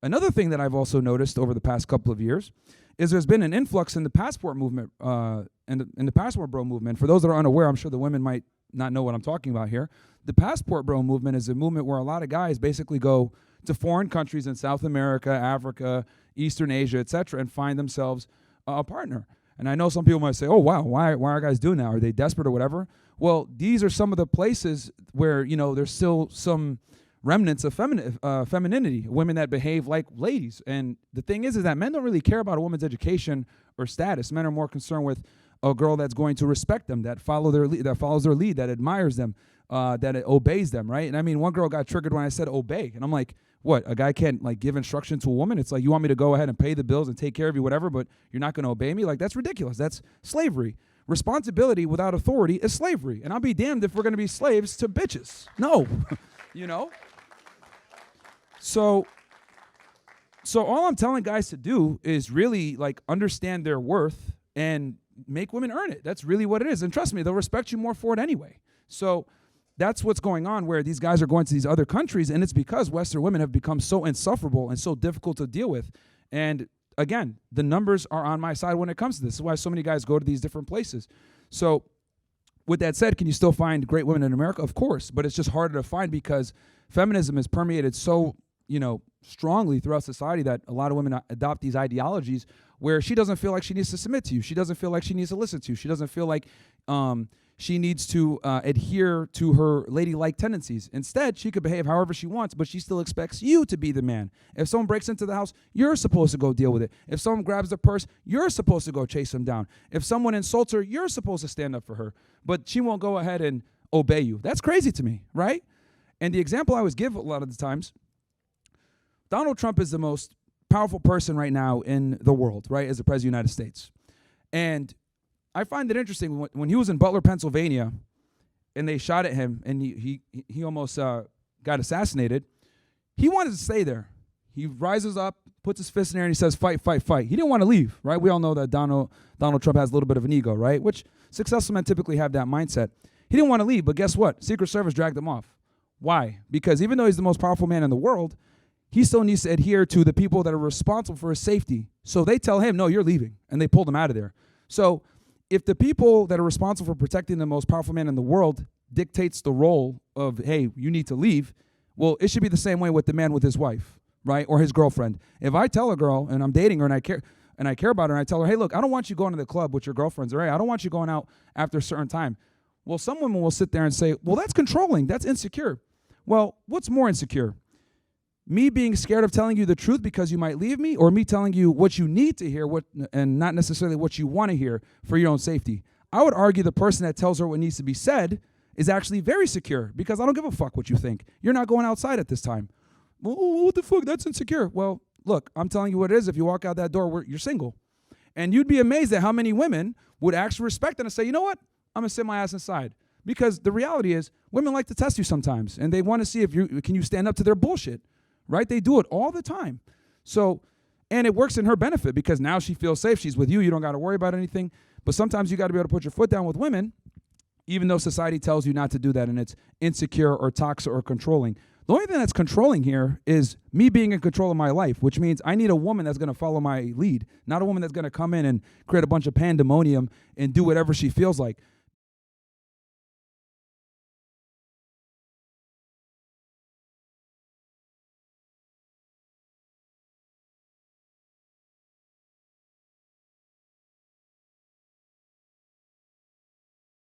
Another thing that I've also noticed over the past couple of years is there's been an influx in the passport movement, in the passport bro movement. For those that are unaware, I'm sure the women might not know what I'm talking about here. The passport bro movement is a movement where a lot of guys basically go to foreign countries in South America, Africa, Eastern Asia, etc., and find themselves a partner. And I know some people might say, oh, wow, why are guys doing that? Are they desperate or whatever? Well, these are some of the places where, there's still some remnants of femininity, women that behave like ladies. And the thing is that men don't really care about a woman's education or status. Men are more concerned with a girl that's going to respect them, that follows their lead, that admires them, that it obeys them, right? And I mean, one girl got triggered when I said obey. And I'm like, what, a guy can't give instruction to a woman? It's like, you want me to go ahead and pay the bills and take care of you, whatever, but you're not going to obey me? Like, that's ridiculous. That's slavery. Responsibility without authority is slavery. And I'll be damned if we're going to be slaves to bitches. No, So all I'm telling guys to do is really understand their worth and make women earn it. That's really what it is. And trust me, they'll respect you more for it anyway. So that's what's going on, where these guys are going to these other countries, and it's because Western women have become so insufferable and so difficult to deal with. And again, the numbers are on my side when it comes to this. This is why so many guys go to these different places. So with that said, can you still find great women in America? Of course, but it's just harder to find because feminism has permeated so strongly throughout society that a lot of women adopt these ideologies where she doesn't feel like she needs to submit to you. She doesn't feel like she needs to listen to you. She doesn't feel like she needs to adhere to her ladylike tendencies. Instead, she could behave however she wants, but she still expects you to be the man. If someone breaks into the house, you're supposed to go deal with it. If someone grabs the purse, you're supposed to go chase them down. If someone insults her, you're supposed to stand up for her. But she won't go ahead and obey you. That's crazy to me, right? And the example I always give a lot of the times, Donald Trump is the most powerful person right now in the world, right, as the President of the United States. And I find it interesting, when he was in Butler, Pennsylvania, and they shot at him, and he almost got assassinated, he wanted to stay there. He rises up, puts his fist in the air, and he says, fight, fight, fight. He didn't want to leave, right? We all know that Donald Trump has a little bit of an ego, right, which successful men typically have that mindset. He didn't want to leave, but guess what? Secret Service dragged him off. Why? Because even though he's the most powerful man in the world, he still needs to adhere to the people that are responsible for his safety. So they tell him, no, you're leaving, and they pulled him out of there. So if the people that are responsible for protecting the most powerful man in the world dictates the role of, hey, you need to leave, well, it should be the same way with the man with his wife, right, or his girlfriend. If I tell a girl, and I'm dating her, and I care about her, and I tell her, hey, look, I don't want you going to the club with your girlfriends, or hey, I don't want you going out after a certain time. Well, some women will sit there and say, well, that's controlling, that's insecure. Well, what's more insecure? Me being scared of telling you the truth because you might leave me, or me telling you what you need to hear and not necessarily what you want to hear for your own safety? I would argue the person that tells her what needs to be said is actually very secure, because I don't give a fuck what you think. You're not going outside at this time. Well, what the fuck? That's insecure. Well, look, I'm telling you what it is. If you walk out that door, you're single. And you'd be amazed at how many women would actually respect it and say, you know what? I'm going to sit my ass inside. Because the reality is, women like to test you sometimes, and they want to see if can you stand up to their bullshit. Right? They do it all the time. So, and it works in her benefit, because now she feels safe. She's with you. You don't got to worry about anything. But sometimes you got to be able to put your foot down with women, even though society tells you not to do that, and it's insecure or toxic or controlling. The only thing that's controlling here is me being in control of my life, which means I need a woman that's going to follow my lead, not a woman that's going to come in and create a bunch of pandemonium and do whatever she feels like.